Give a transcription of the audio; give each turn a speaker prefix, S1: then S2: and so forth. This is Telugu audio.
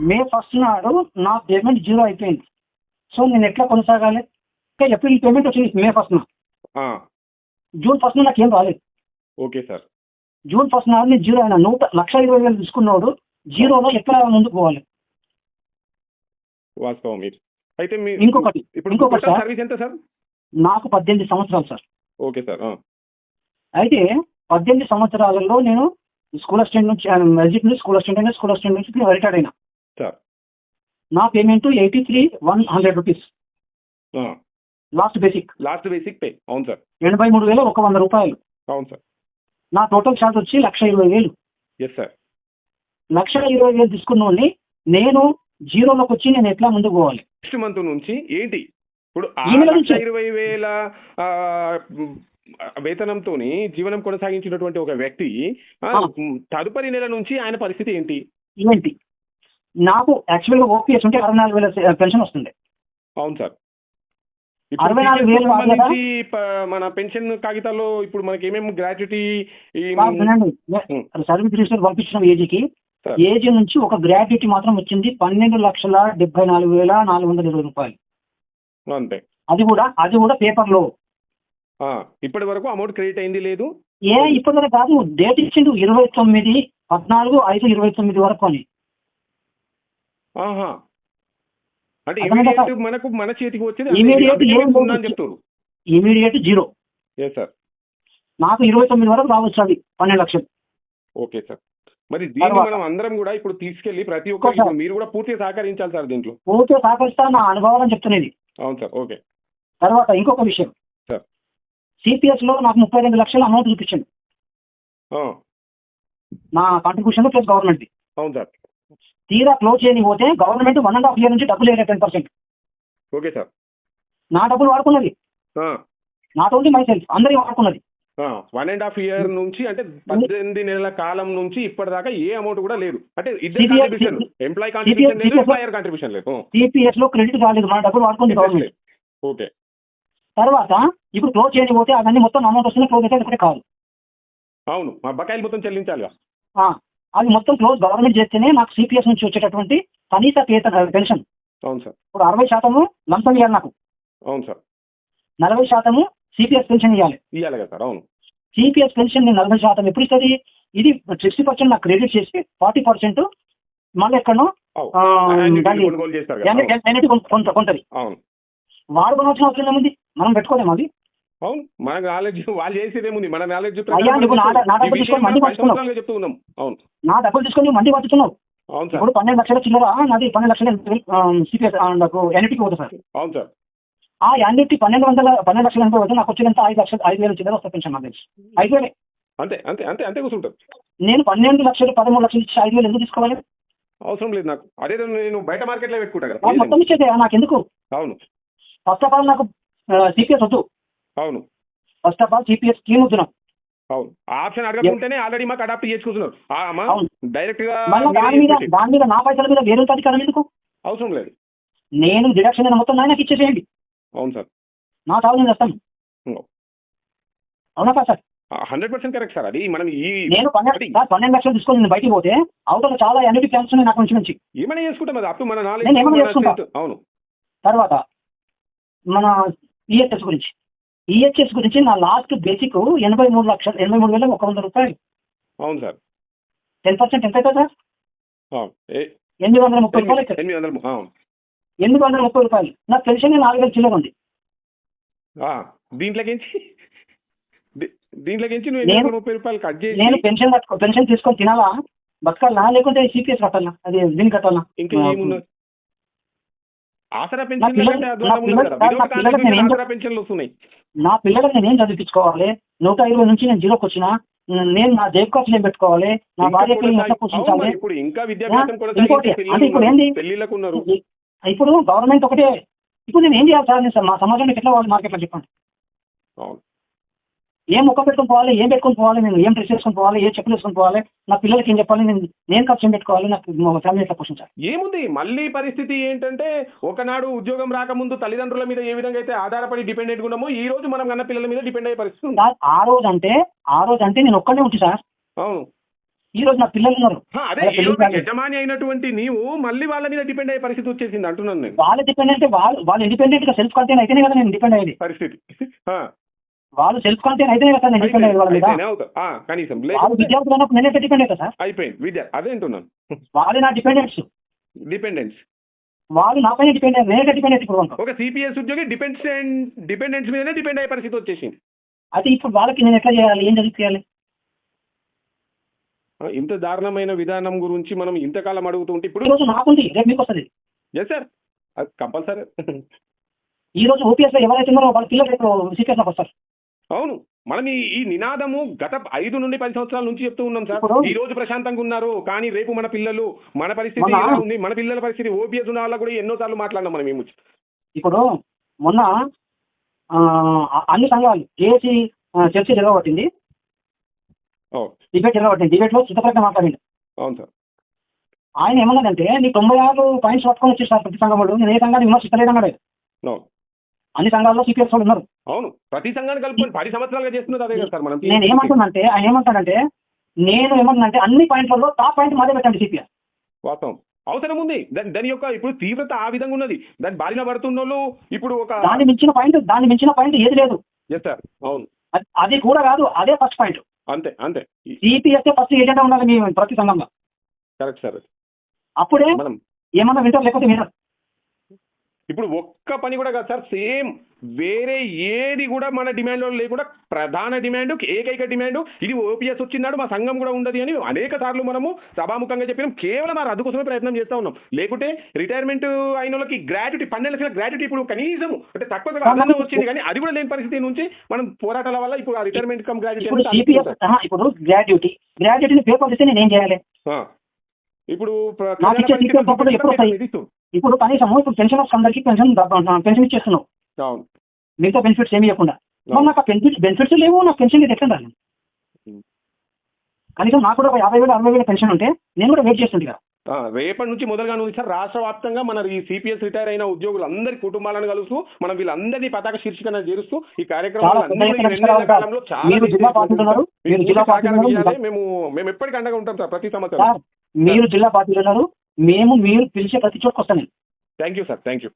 S1: మే 1 నాడు నా పేమెంట్ 0 అయిపోయింది. సో నేను ఎట్లా కొనసాగాలి? ఏప్రిల్ పేమెంట్ వచ్చింది మే 1 జూన్ 1 నాకు ఏం రాలేదు.
S2: Okay sir.
S1: జూన్ 1 నాడు నేను 0 అయినా 1,20,000 తీసుకున్నాడు. 0లో ఎట్లా ముందుకు పోవాలి?
S2: వాస్తవం మీరు. అయితే
S1: ఇంకొకటి సార్,
S2: సర్వీస్ ఎంత సార్?
S1: నాకు 18 సంవత్సరాలు సార్.
S2: Okay sir.
S1: అయితే 18 సంవత్సరాలలో నేను స్కూల్ అసిస్టెంట్ నుంచి మెజిక్ నుంచి స్కూల్ అసిస్టెంట్ నుంచి రిటైర్డ్ అయినా
S2: సార్.
S1: నా payment 83,100 rupees last basic pay.
S2: అవును సార్.
S1: 83,100 రూపాయలు.
S2: అవును సార్.
S1: నా టోటల్ ఛార్జ్ వచ్చి 1,20,000.
S2: Yes sir.
S1: 1,20,000 తీసుకున్నోడిని నేను 0లోకి వచ్చి నేను ఎట్లా ముందుకు పోవాలి?
S2: నెక్స్ట్ మంత్ నుంచి ఏంటి ఇప్పుడు 1,20,000 వేతనంతో జీవనం కొనసాగించినటువంటి ఒక వ్యక్తి తదుపరి నెల నుంచి ఆయన పరిస్థితి ఏంటి?
S1: నాకు యాక్చువల్గా ఓపీఎస్ ఉంటే 64,000 పెన్షన్ వస్తుంది.
S2: అవును సార్.
S1: 64,000
S2: మన పెన్షన్ కాగితాల్లో ఇప్పుడు మనకి ఏమేమి గ్రాట్యుటీ
S1: సర్వీస్ రిజిస్టర్ పంపించిన ఏజీ నుంచి ఒక గ్రాట్యుటీ మాత్రం వచ్చింది 12,74,420 రూపాయలు.
S2: అంతే.
S1: అది కూడా పేపర్ లో.
S2: ఇప్పటి వరకు అమౌంట్ క్రెడిట్ అయింది లేదు.
S1: ఇప్పటి వరకు కాదు, డేట్ ఇచ్చిండు 29/14/5/29 వరకు అని.
S2: అంటే మనకు మన చేతికి వచ్చేది
S1: ఇమీడియట్ 0.
S2: సార్.
S1: నాకు 29 వరకు రావచ్చు, అది 12 లక్షలు.
S2: Okay sir. మరి దీన్ని మనం అందరం కూడా ఇప్పుడు తీసుకెళ్లి ప్రతి ఒక్కరు మీరు కూడా పూర్తిగా సహకరించాలి సార్. దీంట్లో
S1: పూర్తిగా సహకరిస్తా, నా అనుభవాలని చెప్తున్నది.
S2: అవును సార్. ఓకే.
S1: తర్వాత ఇంకొక విషయం
S2: సార్,
S1: సిపిఎస్ లో నాకు 32 లక్షల అమౌంట్ చూపించండి, నా కాంట్రిబ్యూషన్ ప్లస్ గవర్నమెంట్.
S2: అవును సార్.
S1: తీరా క్లోజ్ చేయని పోతే గవర్నమెంట్ 1.5 year నుంచి డబ్బులు 10%.
S2: Okay sir.
S1: నా డబ్బులు వాడుకున్నది, నాట్ ఓన్లీ మై సెల్ఫ్, అందరి వాడుకున్నది.
S2: 1.5 year నుంచి అంటే 18 నెలల కాలం నుంచి ఇప్పటిదాకా ఏ అమౌంట్ కూడా లేదు. అంటే ఎంప్లాయీ కాంట్రిబ్యూషన్ లేదు, ఎంప్లాయర్ కాంట్రిబ్యూషన్ లేదు.
S1: సిపిఎస్ లో క్రెడిట్ కాలేదు, మన డబ్బులు వాడుకుంది గవర్నమెంట్.
S2: ఓకే.
S1: తర్వాత ఇప్పుడు క్లోజ్ చేయని పోతే అవన్నీ మొత్తం అమౌంట్ వస్తుంది, క్లోజ్ అయితే ఒకటే కాదు.
S2: అవును, మా బకాయిలు మొత్తం చెల్లించాలి.
S1: అది మొత్తం క్లోజ్ గవర్నమెంట్ చేస్తేనే నాకు సిపిఎస్ నుంచి వచ్చేటటువంటి కనీస పెన్షన్.
S2: అవును సార్.
S1: ఇప్పుడు 60% లంచం ఇవ్వాలి నాకు.
S2: అవును సార్.
S1: 40% సిపిఎస్ పెన్షన్ ఇవ్వాలి
S2: కదా సార్. అవును.
S1: సిపిఎస్ పెన్షన్ 40% ఎప్పుడు ఇస్తుంది? ఇది 60% నాకు క్రెడిట్ చేసి 40% మళ్ళీ ఎక్కడో కొంటది.
S2: అవును.
S1: వాడు కొనవలసిన అవసరం ఏముంది, మనం పెట్టుకోలేము అది.
S2: అవును, మన నాలెడ్జ్ వాళ్ళు చేసేదేముంది, మన నాలెడ్జ్
S1: చెప్తున్నావు, నా డబ్బులు తీసుకొని మండి పట్టుతున్నావు.
S2: అవును సార్.
S1: ఇప్పుడు 12 లక్షల చిల్లర నాది, 12 లక్షల సిపిఎస్ ఎన్ఈటీకి పోతుంది సార్.
S2: అవును సార్.
S1: ఆ ఎన్ఈటీ 12 లక్షలు ఎంత పోతే నాకు వచ్చినంత 5,000 చిల్లర వస్తుంది పెన్షన్. నాకు 5,000
S2: అంతే అంతే అంతే అంతే కూర్చుంటారు.
S1: నేను 12 లక్షలు 13 లక్షలు ఇచ్చి 5,000 ఎందుకు తీసుకోవాలి?
S2: అవసరం లేదు నాకు. అదే నేను బయట మార్కెట్ లో పెట్టుకుంటా కదా,
S1: మొత్తం ఇచ్చేదే నాకు ఎందుకు?
S2: అవును.
S1: ఫస్ట్ ఆఫ్ ఆల్ నాకు సిపిఎస్ వద్దు.
S2: అవును.
S1: First of all CPS scheme వద్దు నాకు.
S2: అవును. ఆప్షన్ అడగకుంటేనే ఆల్రెడీ మాకు అడాప్ట్ చేసుకుంటున్నారు డైరెక్ట్ గా.
S1: దాని మీద నా పైసల మీద వేరే అధికారం ఎందుకు?
S2: అవసరం లేదు.
S1: నేను డిడక్షన్ మొత్తం నాకు ఇచ్చేసేయండి.
S2: అవును సార్.
S1: నా చాలు నేను వస్తాను. అవునా సార్?
S2: 100% correct sir. అది మనం
S1: నేను 12 లక్షలు తీసుకొని నేను బయటికి పోతే అవతల చాలా ఎన్నిటి ప్లాన్స్ ఉన్నాయి నాకు నుంచి. ఏమైనా
S2: చేసుకుంటాం, అది అప్పుడు మన
S1: నాలెడ్జ్. అవును. తర్వాత మన ఈహెచ్ఎస్ గురించి నా లాస్ట్ బేసిక్ 83,100 రూపాయలు.
S2: అవును సార్.
S1: 10% ఎంత అవుతుంది సార్? 830 రూపాయలు. 830 రూపాయలు. నాకు పెన్షన్ 4,000 చిల్లర ఉంది.
S2: దీంట్లోకించి నువ్వు 830 రూపాయలు కట్ చేసి
S1: నేను పెన్షన్ తీసుకొని తినాలా, బతకాలా, లేకుంటే సిపిఎస్ కట్టాలా, అది దీన్ని కట్టాలా?
S2: ఇంకా ఏమున్నా ఆసరా పెన్షన్ వస్తున్నాయి.
S1: నా పిల్లలకు నేనేం చదివించుకోవాలి? 120 నుంచి నేను 0కి వచ్చినా, నేను నా జేబు ఖర్చులు ఏం పెట్టుకోవాలి, నా భార్యకి ఎంత పోషించాలి? ఇప్పుడు గవర్నమెంట్ ఒకటే. ఇప్పుడు నేను ఏం చేయాలి సార్? మా సమాజానికి ఎట్లా వాళ్ళు మార్కెట్లో చెప్పండి. ఏం మొక్క పెట్టుకుని పోవాలి, ఏం పెట్టుకుని పోవాలి, నేను ఏం డ్రెస్ వేసుకుని పోవాలి, ఏ చెప్పులు వేసుకుని పోవాలి, నా పిల్లలకి ఏం చెప్పాలి, నేను ఖర్చు ఏం పెట్టుకోవాలి, నాకు ఫ్యామిలీ ఎట్లా పోషించాలి? ఏముంది
S2: మళ్ళీ పరిస్థితి ఏంటంటే, ఒకనాడు ఉద్యోగం రాకముందు తల్లిదండ్రుల మీద ఏ విధంగా అయితే ఆధారపడి డిపెండెంట్ ఉన్నామో, ఈ రోజు మనం కన్నా పిల్లల మీద డిపెండ్ అయ్యే పరిస్థితి ఉంది.
S1: ఆ రోజు అంటే నేను ఒక్కడే ఉంటా సార్.
S2: అవును.
S1: ఈ రోజు నా పిల్లలు ఉన్నారు.
S2: అదే
S1: వాళ్ళ
S2: ఈ
S1: పెళ్లి
S2: రోజు
S1: కాలేదు.
S2: యజమాని అయినటువంటి నీవు మళ్ళీ వాళ్ళ మీద డిపెండ్ అయ్యే పరిస్థితి వచ్చేసింది అంటున్నాను నేను.
S1: వాళ్ళ డిపెండెంట్ వాళ్ళు ఇండిపెండెంట్ గా సెల్ఫ్ కాన్ఫిడెంట్ అయితేనే కదా నేను డిపెండ్ అయ్యేది.
S2: పరిస్థితి
S1: వాళ్ళు సెల్ఫ్ కాన్ఫిడెంట్ అయితేనే కదా నేను డిపెండ్ అయ్యేది వాళ్ళ మీద.
S2: అయితేనే అవుతా. కనీసం
S1: వాళ్ళు
S2: లేకపోతే
S1: విద్యార్థులు అన్నప్పుడు నేనైతే డిపెండ్ అవుతా సార్.
S2: అయిపోయింది విద్య. అదే అంటున్నాను.
S1: వాళ్ళే నా డిపెండెంట్స్.
S2: డిపెండెన్స్.
S1: వాళ్ళు నాపైన డిపెండ్ అయ్యారు, నేనైతే డిపెండ్ అయితే ఇప్పుడు ఉంటాను.
S2: ఒక సిపిఎస్ ఉద్యోగి డిపెండెన్స్ మీదనే డిపెండ్ అయ్యే పరిస్థితి వచ్చేసింది.
S1: అయితే ఇప్పుడు వాళ్ళకి నేను ఎట్లా చేయాలి, ఏం చేయాలి?
S2: ఇంత దారుణమైన విధానం గురించి మనం ఇంతకాలం అడుగుతుంటే ఇప్పుడు
S1: ఈ రోజు నాకుంది, రేపు మీకు వస్తుంది.
S2: ఎస్ సార్, అది కంపల్సరీ.
S1: ఈ రోజు ఓపీఎస్ లో ఎవరైతే ఉన్నారో వాళ్ళ పిల్లలు రేపు సిపిఎస్ లోకి వస్తారు.
S2: అవును, మనం ఈ నినాదము గత 5 నుండి 10 సంవత్సరాల నుంచి చెప్తూ ఉన్నాం సార్.
S1: ఇప్పుడు
S2: ఈ రోజు ప్రశాంతంగా ఉన్నారు, కానీ రేపు మన పిల్లలు, మన పరిస్థితి ఎలా ఉంది, మన పిల్లల పరిస్థితి, ఓపీఎస్ ఉన్న వాళ్ళ కూడా ఎన్నోసార్లు మాట్లాడినాం మనం. ఏమి
S1: ఇప్పుడు మొన్న అన్ని సంఘాలు చేసి చర్చ జరగబట్టింది, డిబేట్ జరగబట్టింది. డిబేట్ లో చిత్తప్రజ్ఞ మాట్లాడింది.
S2: అవును సార్.
S1: ఆయన ఏమన్నాడంటే నీ 96 పాయింట్స్ పట్టుకొని వచ్చేసారు ప్రతి సంఘం వాళ్ళు, నేను ఏ సంఘాన్ని విమర్శించలేదన్నాడు. అన్ని సంఘాల్లో సిపిఎస్ వాళ్ళు ఉన్నారు.
S2: అవును, ప్రతి సంఘాన్ని కలుపుకొని 10 సంవత్సరాలుగా చేస్తున్నది అదే కదా సార్. మనం
S1: నేను ఏమంటున్నానంటే ఆయన ఏమంటాడంటే నేను ఏమంటున్నానంటే అన్ని పాయింట్లలో టాప్ పాయింట్ మాదే పెట్టండి సిపిఎస్.
S2: వాస్తవం, అవసరం ఉంది. దాని యొక్క ఇప్పుడు తీవ్రత ఆ విధంగా ఉన్నది. దాని బారిన పడుతున్న వాళ్ళు ఇప్పుడు ఒక
S1: దాన్ని మించిన పాయింట్ ఏది లేదు.
S2: Yes sir. అవును,
S1: అది కూడా కాదు, అదే ఫస్ట్ పాయింట్.
S2: అంతే అంతే.
S1: సిపిఎస్ ఫస్ట్ ఏజెండా ఉండాలి మీ ప్రతి సంఘంలో.
S2: Correct sir.
S1: అప్పుడే
S2: మనం
S1: ఏమన్నా వింటారు, లేకపోతే వినరు.
S2: ఇప్పుడు ఒక్క పని కూడా కాదు సార్, సేమ్ వేరే ఏది కూడా మన డిమాండ్లో లేకుండా ప్రధాన డిమాండ్, ఏకైక డిమాండ్ ఇది ఓపీఎస్ వచ్చినాడు మా సంఘం కూడా ఉండదు అని అనేక సార్లు మనము సభాముఖంగా చెప్పినాం. కేవలం ఆ రద్దు కోసమే ప్రయత్నం చేస్తూ ఉన్నాం. లేకుంటే రిటైర్మెంట్ అయిన వాళ్ళకి గ్రాట్యుటీ 12 లక్షల గ్రాట్యుటీ ఇప్పుడు కనీసం అంటే తక్కువ అదనంగా వచ్చింది, కానీ అది కూడా లేని పరిస్థితి నుంచి మనం పోరాటాల వల్ల ఇప్పుడు ఆ రిటైర్మెంట్ కమ్
S1: ఇప్పుడు గ్రాట్యుటీని పేపర్ ఇస్తే నేను ఏం చేయాలి?
S2: ఇప్పుడు
S1: ఇప్పుడు కనీసం ఇప్పుడు పెన్షన్ అందరికి పెన్షన్ ఇచ్చేస్తున్నావు, మిగతా బెనిఫిట్స్ ఏమి ఇవ్వకుండా. మరి నాకు బెనిఫిట్స్ లేవు, నాకు పెన్షన్ ఎట్లా రాలి? కనీసం నాకు కూడా 50,000 60,000 పెన్షన్ ఉంటే నేను కూడా వెయిట్ చేస్తుంది కదా.
S2: రేపటి నుంచి మొదలుగా ఉంది సార్. రాష్ట్ర వ్యాప్తంగా మన ఈ సిపిఎస్ రిటైర్ అయిన ఉద్యోగులందరి కుటుంబాలను కలుస్తూ మనం వీళ్ళందరినీ పతాక శీర్షికన చేరుస్తూ ఈ కార్యక్రమాలు మేము ఎప్పటికీ అండగా ఉంటాం సార్. ప్రతి సంవత్సరం
S1: మీరు జిల్లా పార్టీలు ఉన్నారు, మీరు పిలిచే ప్రతి చోటుకు వస్తాను.
S2: Thank you sir. Thank you.